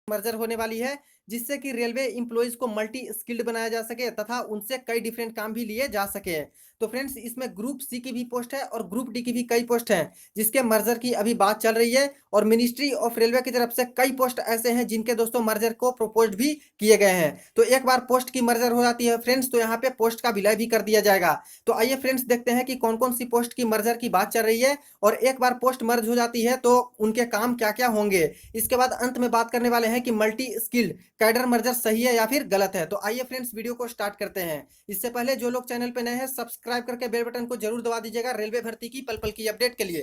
Merger होने वाली है, जिससे कि रेलवे एम्प्लॉइज को मल्टी स्किल्ड बनाया जा सके तथा उनसे कई डिफरेंट काम भी लिए जा सके। तो फ्रेंड्स, इसमें ग्रुप सी की भी पोस्ट है और ग्रुप डी की भी कई पोस्ट हैं, जिसके मर्जर की अभी बात चल रही है। और मिनिस्ट्री ऑफ रेलवे की तरफ से कई पोस्ट ऐसे हैं जिनके दोस्तों मर्जर को प्रपोज्ड भी किए गए हैं। तो एक बार पोस्ट की मर्जर हो जाती है फ्रेंड्स, तो यहाँ पे पोस्ट का विलय भी कर दिया जाएगा। तो आइए फ्रेंड्स, देखते हैं कि कौन कौन सी पोस्ट की मर्जर की बात चल रही है और एक बार पोस्ट मर्ज हो जाती है तो उनके काम क्या क्या होंगे। इसके बाद अंत में बात करने वाले हैं कि मल्टी स्किल्ड कैडर मर्जर सही है या फिर गलत है। तो आइए फ्रेंड्स, वीडियो को स्टार्ट करते हैं। इससे पहले जो लोग चैनल पे नए हैं, सब्सक्राइब करके बेल बटन को जरूर दबा दीजिएगा रेलवे भर्ती की पल पल की अपडेट के लिए।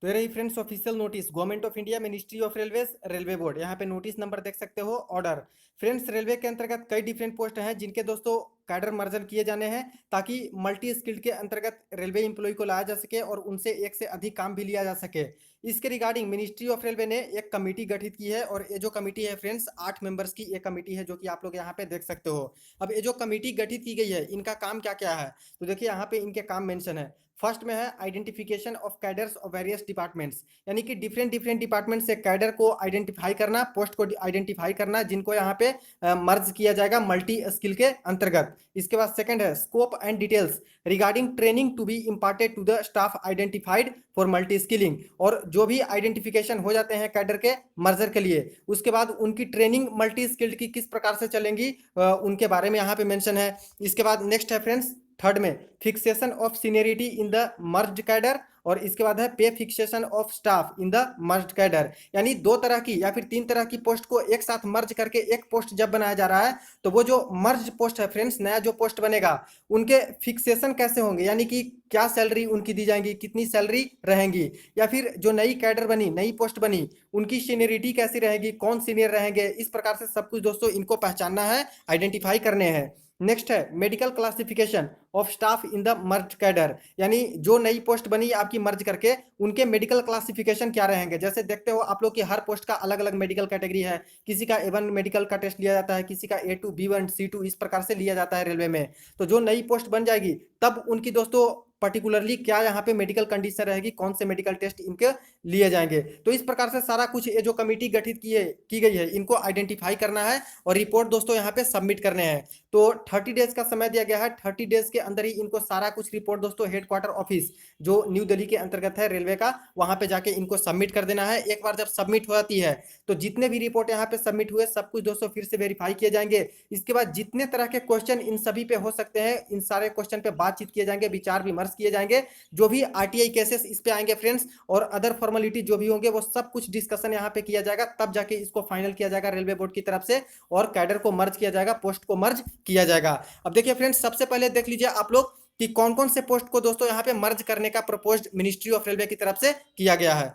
तो ये रही friends official notice, government of India, ministry of railways, railway board. यहाँ पे नोटिस नंबर देख सकते हो, ऑर्डर। फ्रेंड्स, रेलवे के अंतर्गत कई डिफरेंट पोस्ट हैं जिनके दोस्तों कैडर मर्जर किए जाने हैं, ताकि मल्टी स्किल्ड के अंतर्गत रेलवे एम्प्लॉय को लाया जा सके और उनसे एक से अधिक काम भी लिया जा सके। इसके रिगार्डिंग मिनिस्ट्री ऑफ रेलवे ने एक कमेटी गठित की है और ये जो कमेटी है फ्रेंड्स, 8 मेंबर्स की एक कमेटी है, जो कि आप लोग यहाँ पे देख सकते हो। अब ये जो कमेटी गठित की गई है, इनका काम क्या क्या है, तो देखिए यहाँ पे इनके काम मेंशन है। फर्स्ट में है identification of cadres of various departments, यानी कि डिफरेंट डिफरेंट डिपार्टमेंट से कैडर को आइडेंटिफाई करना, पोस्ट को आइडेंटिफाई करना, जिनको यहाँ पे मर्ज किया जाएगा मल्टी स्किल के अंतर्गत। इसके बाद सेकंड है scope and details regarding training to be imparted to the staff identified for multi skilling, और जो भी आइडेंटिफिकेशन हो जाते हैं कैडर के मर्जर के लिए, उसके बाद उनकी ट्रेनिंग मल्टी स्किल्ड की किस प्रकार से चलेंगी, उनके बारे में यहाँ पे मेंशन है। इसके बाद नेक्स्ट है फ्रेंड्स, थर्ड में fixation of seniority in the merge cadre, और इसके बाद है पे fixation of staff in the merge cadre. यानी दो तरह की या फिर तीन तरह की पोस्ट को एक साथ मर्ज करके एक पोस्ट जब बनाया जा रहा है, तो वो जो मर्ज पोस्ट है फ्रेंड्स, नया जो पोस्ट बनेगा, उनके फिक्सेशन कैसे होंगे, यानी कि क्या सैलरी उनकी दी जाएंगी, कितनी सैलरी रहेंगी, या फिर जो नई कैडर बनी, नई पोस्ट बनी, उनकी सीनियरिटी कैसी रहेगी, कौन सीनियर रहेंगे, इस प्रकार से सब कुछ दोस्तों इनको पहचानना है, आइडेंटिफाई करने हैं। नेक्स्ट है medical classification of staff in the merge cadre, यानी जो नई पोस्ट बनी आपकी मर्ज करके, उनके मेडिकल क्लासिफिकेशन क्या रहेंगे। जैसे देखते हो आप लोग की हर पोस्ट का अलग अलग मेडिकल कैटेगरी है, किसी का A1 मेडिकल का टेस्ट लिया जाता है, किसी का A2 B1 C2 इस प्रकार से लिया जाता है रेलवे में। तो जो नई पोस्ट बन जाएगी तब उनकी दोस्तों पर्टिकुलरली क्या यहाँ पे मेडिकल कंडीशन रहेगी, कौन से मेडिकल टेस्ट इनके लिए जाएंगे। तो इस प्रकार से सारा कुछ ये जो कमेटी गठित की गई है, इनको आइडेंटिफाई करना है और रिपोर्ट दोस्तों यहाँ पे सबमिट करने हैं। तो 30 डेज का समय दिया गया है, 30 डेज के अंदर ही इनको सारा कुछ रिपोर्ट दोस्तों हेडक्वार्टर ऑफिस जो न्यू दिल्ली के अंतर्गत है रेलवे का, वहां पे जाके इनको सबमिट कर देना है। एक बार जब सबमिट हो जाती है तो जितने भी रिपोर्ट यहाँ पे सबमिट हुए सब कुछ दोस्तों फिर से वेरीफाई किए जाएंगे। इसके बाद जितने तरह के क्वेश्चन इन सभी पे हो सकते हैं, इन सारे क्वेश्चन पे बातचीत किए जाएंगे, विचार विमर्श किए जाएंगे। जो भी आरटीआई केसेस इस पे आएंगे फ्रेंड्स, और अदर फॉर्मेलिटी जो भी होंगे, वो सब कुछ डिस्कशन यहाँ पे किया जाएगा, तब जाके इसको फाइनल किया जाएगा रेलवे बोर्ड की तरफ से और कैडर को मर्ज किया जाएगा, पोस्ट को मर्ज किया जाएगा। अब देखिए फ्रेंड्स, सबसे पहले देख लीजिए आप लोग कि कौन कौन से पोस्ट को दोस्तों यहाँ पे मर्ज करने का प्रपोज्ड मिनिस्ट्री ऑफ रेलवे की तरफ से किया गया है।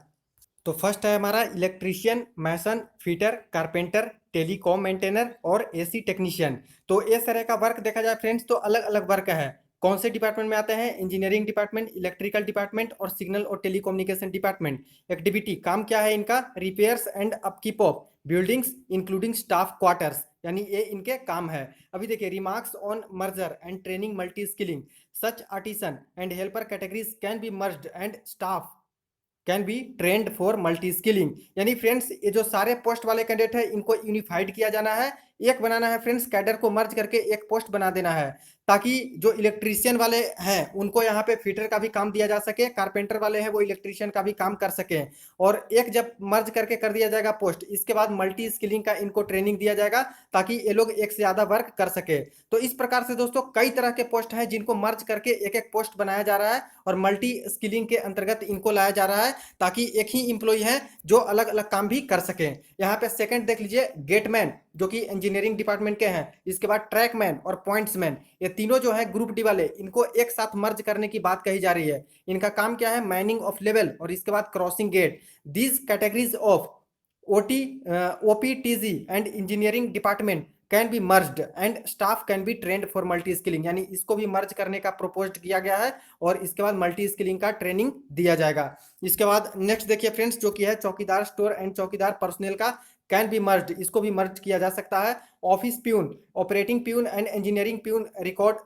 तो फर्स्ट है हमारा इलेक्ट्रीशियन, मैसन, फिटर, कारपेंटर, टेलीकॉम मेंटेनर और एसी टेक्नीशियन। तो इस तरह का वर्क देखा जाए फ्रेंड्स तो अलग अलग वर्क है। कौन से डिपार्टमेंट में आते हैं, इंजीनियरिंग डिपार्टमेंट, इलेक्ट्रिकल डिपार्टमेंट और सिग्नल और टेलीकम्युनिकेशन डिपार्टमेंट। एक्टिविटी, काम क्या है इनका, repairs and upkeep of buildings including staff quarters, यानी ये इनके काम है। अभी देखिए, remarks on merger and training multi skilling, such artisan and helper categories can be merged and staff can be trained for multi skilling. यानी friends, ये जो सारे पोस्ट वाले कैंडिडेट है, इनको यूनिफाइड किया जाना है, एक बनाना है फ्रेंड्स, कैडर को मर्ज करके एक पोस्ट बना देना है, ताकि जो इलेक्ट्रीशियन वाले हैं उनको यहाँ पे फिटर का भी काम दिया जा सके, कारपेंटर वाले हैं वो इलेक्ट्रीशियन का भी काम कर सके। और एक जब मर्ज करके कर दिया जाएगा पोस्ट, इसके बाद मल्टी स्किलिंग का इनको ट्रेनिंग दिया जाएगा, ताकि ये लोग एक से ज्यादा वर्क कर सके। तो इस प्रकार से दोस्तों कई तरह के पोस्ट हैं जिनको मर्ज करके एक एक पोस्ट बनाया जा रहा है और मल्टी स्किलिंग के अंतर्गत इनको लाया जा रहा है, ताकि एक ही इंप्लॉय है जो अलग अलग काम भी कर सके। यहाँ पे सेकंड देख लीजिए, गेटमैन जो कि इंजीनियरिंग डिपार्टमेंट के हैं। इसके बाद ट्रैकमैन और पॉइंट्समैन, ये तीनों जो है ग्रुप डी वाले, इनको एक साथ मर्ज करने की बात कही जा रही है। इनका काम क्या है, मैनिंग ऑफ लेवल और इसके बाद crossing gate. These categories of OT OPTG and engineering department can be merged and staff can be trained for multi skilling, यानी इसको भी मर्ज करने का प्रोपोज्ड किया गया है और इसके बाद मल्टी स्किलिंग का ट्रेनिंग दिया जाएगा। इसके बाद नेक्स्ट देखिए फ्रेंड्स, जो कि है चौकीदार स्टोर एंड चौकीदार पर्सनल का कैन बी मर्ज्ड, इसको भी मर्ज किया जा सकता है। Office peon, operating peon and engineering peon, record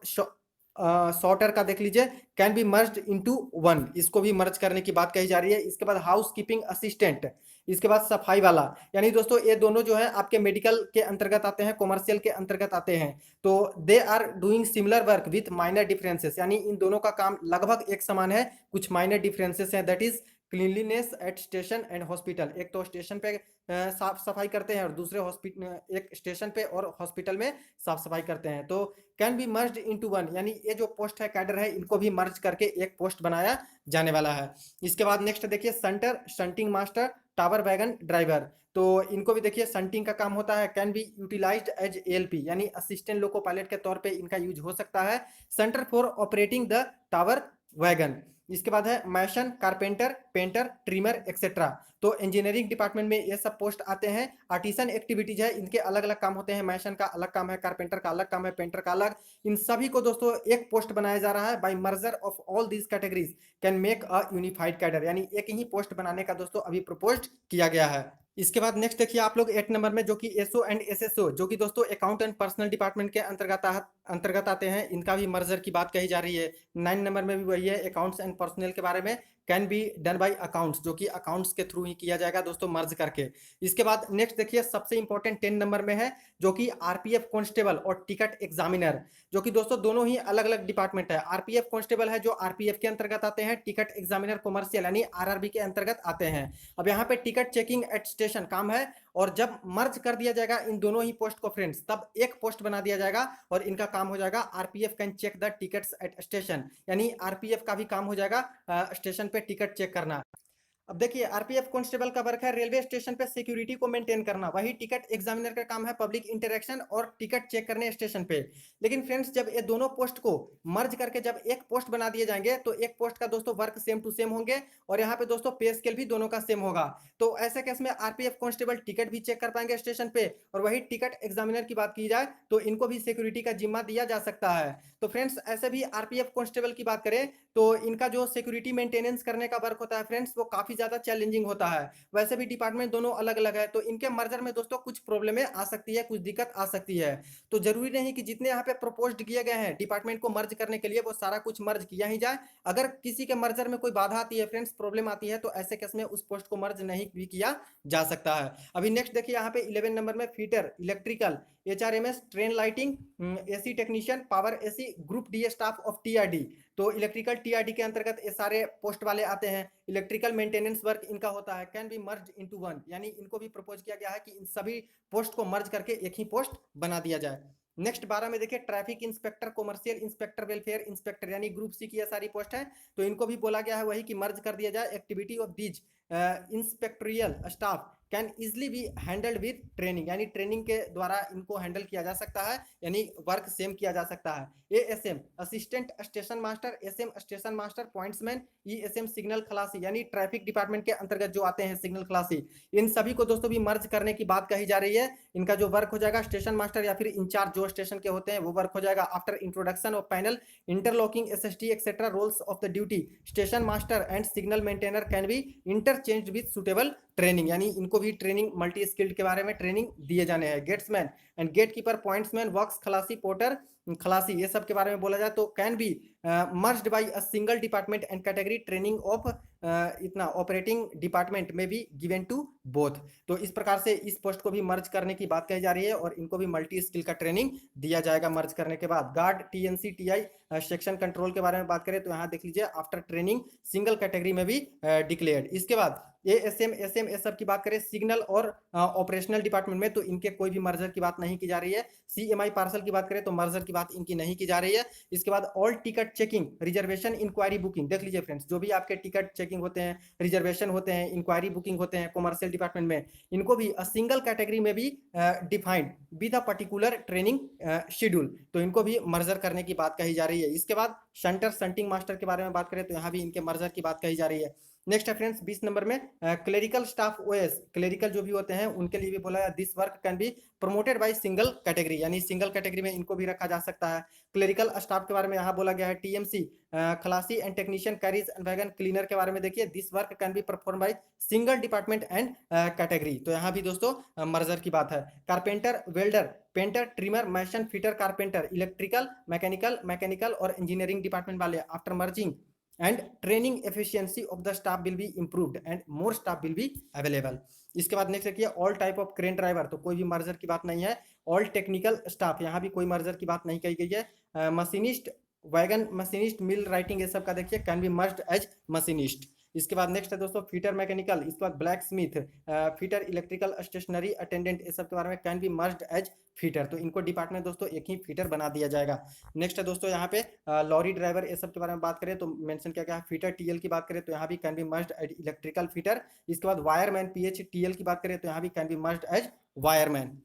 sorter का देख लीजिए, can be merged into one, इसको भी मर्ज करने की बात कही जा रही है। इसके बाद हाउस कीपिंग असिस्टेंट, इसके बाद सफाई वाला, यानी दोस्तों ये दोनों जो है आपके मेडिकल के अंतर्गत आते हैं, कॉमर्शियल के अंतर्गत आते हैं। तो they are doing similar work with minor differences, यानी इन दोनों का काम लगभग एक समान है, कुछ माइनर डिफरेंसेस हैं। That is cleanliness at station and hospital, एक तो स्टेशन पे साफ सफाई करते हैं और दूसरे हॉस्पिटल, एक स्टेशन पे और हॉस्पिटल में साफ सफाई करते हैं। तो can be merged into one, यानी ये जो पोस्ट है कैडर है, इनको भी मर्ज करके एक पोस्ट बनाया जाने वाला है। इसके बाद नेक्स्ट देखिए shunter, shunting master, tower wagon driver. तो इनको भी देखिए शंटिंग का काम होता है, can be utilised as ALP, यानी असिस्टेंट लोको पायलट के तौर पे इनका यूज हो सकता है। Shunter for operating the tower wagon. इसके बाद है mason, carpenter, painter, trimmer etcetera. तो इंजीनियरिंग डिपार्टमेंट में ये सब पोस्ट आते हैं। आर्टिसन एक्टिविटीज है, इनके अलग अलग काम होते हैं, मैशन का अलग काम है, कारपेंटर का अलग काम है, पेंटर का अलग। इन सभी को दोस्तों एक पोस्ट बनाया जा रहा है। By merger of all these categories can make a unified cadre, यानी एक ही पोस्ट बनाने का दोस्तों अभी प्रपोज्ड किया गया है। इसके बाद नेक्स्ट देखिए आप लोग 8 नंबर में, जो कि एसओ एंड एसएसओ, जो कि दोस्तों अकाउंट एंड पर्सनल डिपार्टमेंट के अंतर्गत आते हैं, इनका भी मर्जर की बात कही जा रही है। 9 नंबर में भी वही है, अकाउंट्स एंड पर्सनल के बारे में, can be done by accounts, जो कि अकाउंट्स के थ्रू ही किया जाएगा दोस्तों मर्ज करके। इसके बाद नेक्स्ट देखिए सबसे इंपॉर्टेंट 10 नंबर में है, जो कि आरपीएफ कांस्टेबल और टिकट एग्जामिनर, जो कि दोस्तों दोनों ही अलग अलग डिपार्टमेंट है। आरपीएफ कांस्टेबल है जो आरपीएफ के अंतर्गत आते हैं, टिकट एग्जामिनर कॉमर्शियल यानी आरआरबी के अंतर्गत आते हैं। अब यहाँ पे टिकट चेकिंग एट स्टेशन काम है, और जब मर्ज कर दिया जाएगा इन दोनों ही पोस्ट को फ्रेंड्स, तब एक पोस्ट बना दिया जाएगा और इनका काम हो जाएगा RPF can check the tickets at station, यानी आरपीएफ का भी काम हो जाएगा स्टेशन पे टिकट चेक करना। अब देखिए आरपीएफ कांस्टेबल का वर्क है रेलवे स्टेशन पे सिक्योरिटी को मेंटेन करना, वही टिकट एग्जामिनर का काम है पब्लिक इंटरेक्शन और टिकट चेक करने स्टेशन पे। लेकिन फ्रेंड्स जब ये दोनों पोस्ट को मर्ज करके जब एक पोस्ट बना दिए जाएंगे, तो एक पोस्ट का दोस्तों वर्क सेम टू सेम होंगे, और यहाँ पे दोस्तों पे स्केल भी दोनों का सेम होगा। तो ऐसे केस में आरपीएफ कांस्टेबल टिकट भी चेक कर पाएंगे स्टेशन पे, और वही टिकट एग्जामिनर की बात की जाए तो इनको भी सिक्योरिटी का जिम्मा दिया जा सकता है। तो फ्रेंड्स ऐसे भी आरपीएफ कांस्टेबल की बात करें तो इनका जो सिक्योरिटी मेंटेनेंस करने का वर्क होता है फ्रेंड्स, वो काफी ज्यादा चैलेंजिंग होता है। वैसे भी डिपार्टमेंट दोनों अलग अलग है, तो इनके मर्जर में दोस्तों कुछ प्रॉब्लमें आ सकती है, कुछ दिक्कत आ सकती है। तो जरूरी नहीं कि जितने यहाँ पे प्रपोज्ड किए गए हैं डिपार्टमेंट को मर्ज करने के लिए, वो सारा कुछ मर्ज किया ही जाए। अगर किसी के मर्जर में कोई बाधा आती है फ्रेंड्स, प्रॉब्लम आती है, तो ऐसे केस में उस पोस्ट को मर्ज नहीं भी किया जा सकता है। अभी नेक्स्ट देखिए यहाँ पे 11 नंबर में fitter, electrical, HRMS, train lighting, AC technician, power AC, group D staff of TRD. तो इलेक्ट्रिकल टीआरडी के अंतर्गत ये सारे पोस्ट वाले आते हैं। इलेक्ट्रिकल मेंटेनेंस वर्क इनका होता है, can B merge into one, यानी इनको भी प्रपोज किया गया है कि इन सभी पोस्ट को मर्ज करके एक ही पोस्ट बना दिया जाए। नेक्स्ट 12 में देखिए traffic inspector, commercial inspector, welfare inspector, यानी ग्रुप सी की ये सारी पोस्ट है। तो इनको भी बोला गया है वही कि मर्ज कर दिया जाए। Activity of these inspectorial staff can easily be handled with training, यानी ट्रेनिंग के द्वारा इनको हैंडल किया जा सकता है, यानी वर्क सेम किया जा सकता है। ASM assistant station master, SM station master, pointsman, ESM signal खलासी, यानी ट्रैफिक डिपार्टमेंट के अंतर्गत जो आते हैं सिग्नल खलासी, इन सभी को दोस्तों भी मर्ज करने की बात कही जा रही है। इनका जो वर्क हो जाएगा स्टेशन मास्टर या फिर इंचार्ज जो स्टेशन के होते हैं वो वर्क हो जाएगा after introduction of panel, interlocking, SST etcetera, roles of the duty. Station master and signal maintainer can be interchanged with suitable training, यानी इनको भी ट्रेनिंग मल्टी स्किल्ड के बारे में ट्रेनिंग दिए जाने हैं। Gatesman and gate keeper, pointsman, works खलासी, पोर्टर खलासी, ये सब के बारे में बोला जाए तो can be merged by a single department and category, training of इतना ऑपरेटिंग डिपार्टमेंट में भी गिवन टू बोथ। तो इस प्रकार से इस पोस्ट को भी मर्ज करने की बात कही जा रही है, और इनको भी मल्टी स्किल का ट्रेनिंग दिया जाएगा मर्ज करने के बाद। Guard, TNC, TI, section control के बारे में बात करें तो यहाँ देख लीजिए आफ्टर ट्रेनिंग सिंगल कैटेगरी में भी डिक्लेयर्ड। इसके बाद एएसएम, एसएम, ये सब की बात करें सिग्नल और ऑपरेशनल डिपार्टमेंट में, तो इनके कोई भी मर्जर की बात नहीं की जा रही है। सीएमआई पार्सल की बात करें तो मर्जर की बात इनकी नहीं की जा रही है। इसके बाद all ticket checking, reservation, enquiry, booking, देख लीजिए फ्रेंड्स जो भी आपके टिकट चेकिंग होते हैं, रिजर्वेशन होते हैं, इंक्वायरी बुकिंग होते हैं कॉमर्शियल डिपार्टमेंट में, इनको भी सिंगल कैटेगरी में भी defined with a particular training schedule, तो इनको भी मर्जर करने की बात कही जा रही है। इसके बाद शंटर, शंटिंग मास्टर के बारे में बात करें तो यहाँ भी इनके मर्जर की बात कही जा रही है। नेक्स्ट है फ्रेंड्स 20 नंबर में क्लेरिकल स्टाफ ओएस, क्लेरिकल जो भी होते हैं उनके लिए भी बोला है this work can be promoted by single category, यानी सिंगल कैटेगरी में इनको भी रखा जा सकता है। क्लेरिकल स्टाफ के बारे में यहाँ बोला गया है टीएमसी, खलासी and technician, carriage and wagon cleaner के बारे में देखिए this work can be perform by single department and category, तो यहाँ भी दोस्तों मर्जर की बात है। Carpenter, welder, painter, trimmer, mason, fitter, carpenter, electrical, mechanical और इंजीनियरिंग डिपार्टमेंट वाले after merging and training efficiency of the staff will be improved and more staff will be available. इसके बाद नेक्स्ट देखिए all type of crane driver, तो कोई भी merger की बात नहीं है। ऑल टेक्निकल स्टाफ, यहाँ भी कोई मर्जर की बात नहीं कही गई है। Machinist, wagon machinist, mill writing, ये सब का देखिए can be merged as machinist. इसके बाद नेक्स्ट है दोस्तों फीटर मैकेनिकल, इसके बाद blacksmith, fitter electrical stationary attendant, ये सब के बारे में can be merged as fitter. तो इनको डिपार्टमेंट दोस्तों एक ही फीटर बना दिया जाएगा। नेक्स्ट है दोस्तों यहाँ पे लॉरी ड्राइवर, ये सब के बारे में बात करें तो मेंशन किया गया है। फीटर टीएल की बात करें तो यहाँ भी can be merged as electrical fitter. इसके बाद वायरमैन पीएच टीएल की बात करें तो यहाँ भी can be merged as wireman.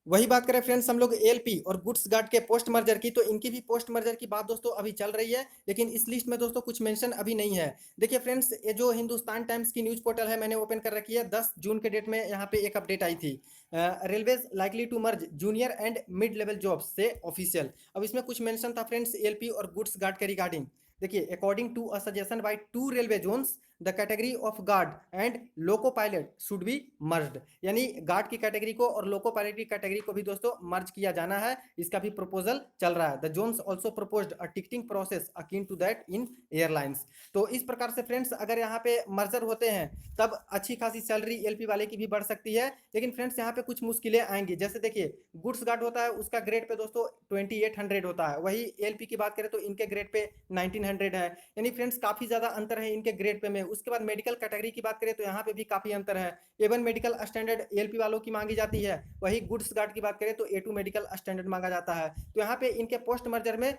वही बात करें फ्रेंड्स हम लोग एएलपी और गुड्स गार्ड के पोस्ट मर्जर की, तो इनकी भी पोस्ट मर्जर की बात दोस्तों अभी चल रही है, लेकिन इस लिस्ट में दोस्तों कुछ मेंशन अभी नहीं है। देखिए फ्रेंड्स, ये जो हिंदुस्तान टाइम्स की न्यूज पोर्टल है मैंने ओपन कर रखी है, 10 जून के डेट में यहाँ पे एक अपडेट आई थी। Railways likely to merge junior and mid level jobs से ऑफिशियल। अब इसमें कुछ मेंशन था फ्रेंड्स एएलपी और गुड्स गार्ड के रिगार्डिंग। देखिए according to a suggestion by 2 railway zones the category of guard and loco pilot should be merged, यानी guard की कैटेगरी को और लोको पायलट की कैटेगरी को भी दोस्तों मर्ज किया जाना है। इसका भी प्रपोजल चल रहा है। The zones also proposed a ticketing process akin to that in airlines. तो इस प्रकार से फ्रेंड्स अगर यहाँ पे मर्जर होते हैं तब अच्छी खासी सैलरी एलपी वाले की भी बढ़ सकती है, लेकिन फ्रेंड्स यहाँ पे कुछ मुश्किलें आएंगी। जैसे देखिए गुड्स गार्ड होता है उसका ग्रेड पे दोस्तों 2800 होता है, वही एलपी की बात करें तो इनके ग्रेड पे 1900 है, यानी फ्रेंड्स काफी ज्यादा अंतर है इनके ग्रेड पे में। उसके बाद मेडिकल कैटेगरी की बात करें तो यहाँ पे भी काफी अंतर है। एवन मेडिकल स्टैंडर्ड एएलपी वालों की मांगी जाती है, वही गुड्स गार्ड की बात करें तो ए टू मेडिकल स्टैंडर्ड मांगा जाता है। तो यहाँ पे इनके पोस्ट मर्जर में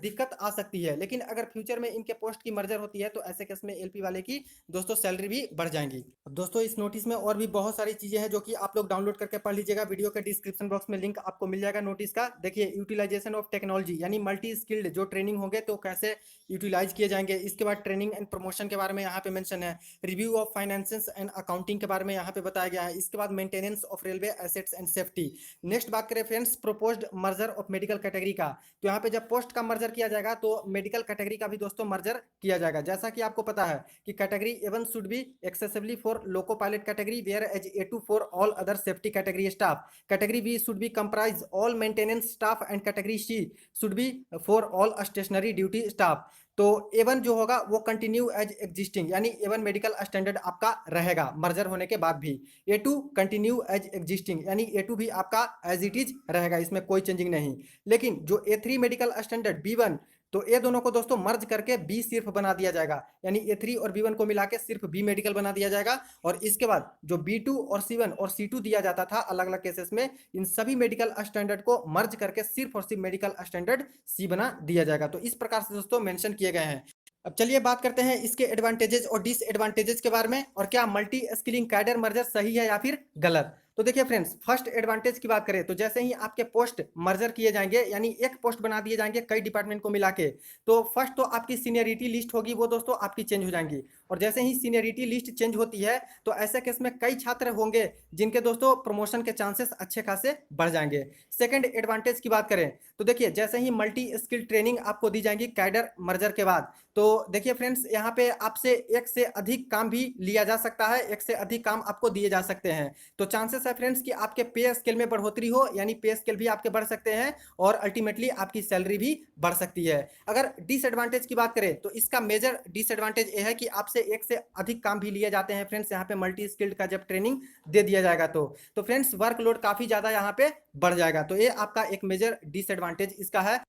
दिक्कत आ सकती है, लेकिन अगर फ्यूचर में इनके पोस्ट की मर्जर होती है तो ऐसे केस में एलपी वाले की दोस्तों सैलरी भी बढ़ जाएंगी। अब दोस्तों इस नोटिस में और भी बहुत सारी चीजें हैं जो कि आप लोग डाउनलोड करके पढ़ लीजिएगा। वीडियो के डिस्क्रिप्शन बॉक्स में लिंक आपको मिल जाएगा नोटिस का। देखिए यूटिलाइजेशन ऑफ टेक्नोलॉजी, यानी मल्टी स्किल्ड जो ट्रेनिंग होंगे तो कैसे यूटिलाइज किए जाएंगे। इसके बाद ट्रेनिंग एंड प्रमोशन के बारे में यहाँ पे मेंशन है। Review of finances and accounting के बारे में यहाँ पे बताया गया है। इसके बाद maintenance of railway assets and safety. Next बात करें friends proposed merger of medical category का, तो यहाँ पे जब पोस्ट का मर्जर किया जाएगा तो मेडिकल कैटेगरी का भी दोस्तों मर्जर किया जाएगा। जैसा कि आपको पता है कि category A one should be excessively for loco pilot category whereas A two for all other safety category staff. Category B should be comprise all maintenance staff and category C should be for all stationary duty staff. तो A one जो होगा वो continue as existing, यानी A one medical standard आपका रहेगा merger होने के बाद भी। ए2 कंटिन्यू एज एग्जिस्टिंग, यानी ए2 भी आपका एज इट इज रहेगा, इसमें कोई चेंजिंग नहीं। लेकिन जो ए3 मेडिकल स्टैंडर्ड बी1, तो ये दोनों को दोस्तों मर्ज करके बी सिर्फ बना दिया जाएगा, यानी ए3 और बी1 को मिला के सिर्फ बी मेडिकल बना दिया जाएगा। और इसके बाद जो बी2 और सी1 और सी2 दिया जाता था अलग अलग केसेस में, इन सभी मेडिकल स्टैंडर्ड को मर्ज करके सिर्फ और सिर्फ मेडिकल स्टैंडर्ड सी बना दिया जाएगा। तो इस प्रकार से दोस्तों मेंशन किए गए हैं। अब चलिए बात करते हैं इसके एडवांटेजेस और डिसएडवांटेजेस के बारे में, और क्या मल्टी स्किलिंग कैडर मर्जर सही है या फिर गलत। तो देखिए फ्रेंड्स, फर्स्ट एडवांटेज की बात करें तो जैसे ही आपके पोस्ट मर्जर किए जाएंगे, यानी एक पोस्ट बना दिए जाएंगे कई डिपार्टमेंट को मिला के, तो फर्स्ट तो आपकी सीनियरिटी लिस्ट होगी वो दोस्तों आपकी चेंज हो जाएंगी। और जैसे ही सीनियरिटी लिस्ट चेंज होती है तो ऐसे केस में कई छात्र होंगे जिनके दोस्तों प्रमोशन के चांसेस अच्छे खासे बढ़ जाएंगे। सेकंड एडवांटेज की बात करें तो देखिए जैसे ही मल्टी स्किल ट्रेनिंग आपको दी जाएगी कैडर मर्जर के बाद, तो देखिए फ्रेंड्स यहाँ पे आपसे एक से अधिक काम भी लिया जा सकता है, एक से अधिक काम आपको दिए जा सकते हैं। तो चांसेस है फ्रेंड्स कि आपके पे स्केल में बढ़ोतरी हो, यानी पे स्केल भी आपके बढ़ सकते हैं और अल्टीमेटली आपकी सैलरी भी बढ़ सकती है। अगर डिसएडवांटेज की बात करें तो इसका मेजर डिसएडवांटेज यह है कि आपसे एक से अधिक काम भी लिए जाते हैं फ्रेंड्स यहाँ पे मल्टी स्किल्ड का जब ट्रेनिंग दे दिया जाएगा तो फ्रेंड्स वर्कलोड काफी ज्यादा यहाँ पे बढ़ जाएगा। तो ये आपका एक मेजर डिसएडवांटेज इसका है।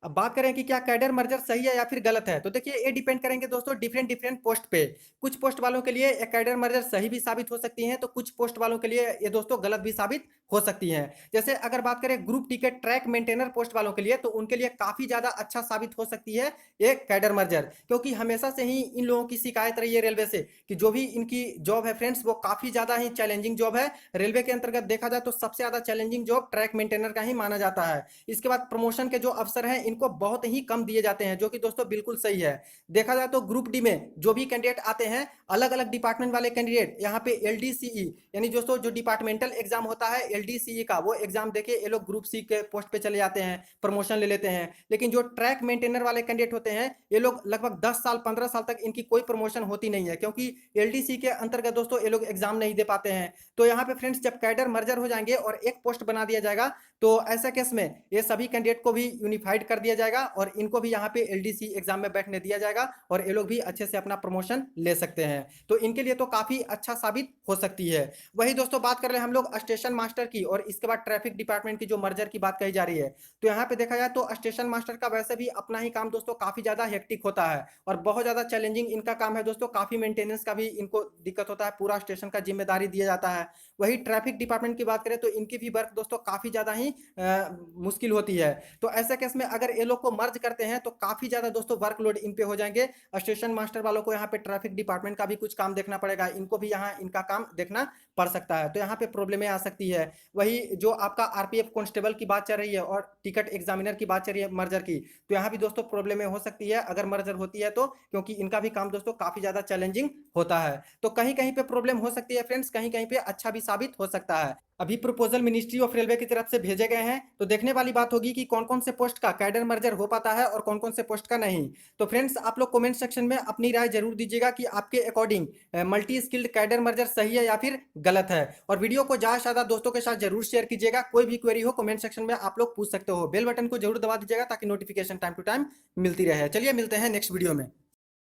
अब बात करें कि क्या कैडर मर्जर सही है या फिर गलत है, तो देखिए ये डिपेंड करेंगे दोस्तों डिफरेंट डिफरेंट पोस्ट पे। कुछ पोस्ट वालों के लिए ये कैडर मर्जर सही भी साबित हो सकती है, तो कुछ पोस्ट वालों के लिए ये दोस्तों गलत भी साबित हो सकती है। जैसे अगर बात करें group ticket track maintainer post वालों के लिए, तो उनके लिए काफी ज्यादा अच्छा साबित हो सकती है ये कैडर मर्जर, क्योंकि हमेशा से ही इन लोगों की शिकायत रही है रेलवे से कि जो भी इनकी जॉब है फ्रेंड्स वो काफी ज्यादा ही चैलेंजिंग जॉब है। रेलवे के अंतर्गत देखा जाए तो सबसे ज्यादा चैलेंजिंग जॉब ट्रैक मेंटेनर का ही माना जाता है। इसके बाद प्रमोशन के जो अवसर हैं इनको बहुत ही कम दिए जाते हैं, जो कि दोस्तों बिल्कुल सही है। देखा जाए तो ग्रुप डी में जो भी कैंडिडेट आते हैं, अलग अलग डिपार्टमेंट वाले कैंडिडेट यहाँ पे एलडीसीई, यानी दोस्तों जो डिपार्टमेंटल एग्जाम होता है एलडीसीई का, वो एग्जाम देके ये लोग ग्रुप सी के पोस्ट पे चले जाते हैं, प्रमोशन ले लेते हैं। लेकिन जो ट्रैक मेंटेनर वाले कैंडिडेट होते हैं ये लोग लगभग 10 साल 15 साल तक इनकी कोई प्रमोशन होती नहीं है, क्योंकि एलडीसी के अंतर्गत दोस्तों ये लोग एग्जाम नहीं दे पाते हैं। तो यहाँ पे फ्रेंड्स जब कैडर मर्जर हो जाएंगे और एक पोस्ट बना दिया जाएगा, तो ऐसा केस में ये सभी कैंडिडेट को भी यूनिफाइड कर कर दिया जाएगा और इनको भी यहाँ पे एलडीसी एग्जाम में बैठने दिया जाएगा और ये लोग भी अच्छे से अपना प्रमोशन ले सकते हैं। तो इनके लिए तो काफी अच्छा साबित हो सकती है। वही दोस्तों बात कर रहे हैं हम लोग स्टेशन मास्टर की और इसके बाद ट्रैफिक डिपार्टमेंट की जो मर्जर की बात कही जा रही है। तो यहाँ पे देखा जाए तो स्टेशन मास्टर का वैसे भी अपना ही काम दोस्तों काफी ज्यादा हेक्टिक होता है और बहुत ज्यादा चैलेंजिंग इनका काम है दोस्तों। काफी मेंटेनेंस का भी इनको दिक्कत होता है, पूरा स्टेशन का जिम्मेदारी दिया जाता है। वही ट्रैफिक डिपार्टमेंट की बात करें तो इनकी भी वर्क दोस्तों काफी ज्यादा ही मुश्किल होती है। तो ऐसे केस में अगर ये लोग को मर्ज करते हैं तो काफी ज्यादा दोस्तों वर्कलोड इन पे हो जाएंगे। स्टेशन मास्टर वालों को यहाँ पे ट्रैफिक डिपार्टमेंट का भी कुछ काम देखना पड़ेगा, इनको भी यहाँ इनका काम देखना पड़ सकता है। तो यहाँ पे प्रॉब्लमें आ सकती है। वही जो आपका आरपीएफ कांस्टेबल की बात चल रही है और टिकट एग्जामिनर की बात चल रही है मर्जर की, तो यहाँ भी दोस्तों प्रॉब्लमें हो सकती है अगर मर्जर होती है तो, क्योंकि इनका भी काम दोस्तों काफी ज्यादा चैलेंजिंग होता है। तो कहीं कहीं पे प्रॉब्लम हो सकती है फ्रेंड्स, कहीं कहीं पे अच्छा भी साबित हो सकता है। अभी प्रपोजल मिनिस्ट्री ऑफ रेलवे की तरफ से भेजे गए हैं, तो देखने वाली बात होगी कि कौन कौन से पोस्ट का कैडर मर्जर हो पाता है और कौन कौन से पोस्ट का नहीं। तो फ्रेंड्स आप लोग कमेंट सेक्शन में अपनी राय जरूर दीजिएगा कि आपके according multi skilled cadre merger सही है या फिर गलत है। और वीडियो को ज्यादा से ज्यादा दोस्तों के साथ जरूर शेयर कीजिएगा। कोई भी क्वेरी हो कमेंट सेक्शन में आप लोग पूछ सकते हो। बेल बटन को जरूर दबा दीजिएगा ताकि नोटिफिकेशन टाइम टू टाइम मिलती रहे। चलिए मिलते हैं नेक्स्ट वीडियो में।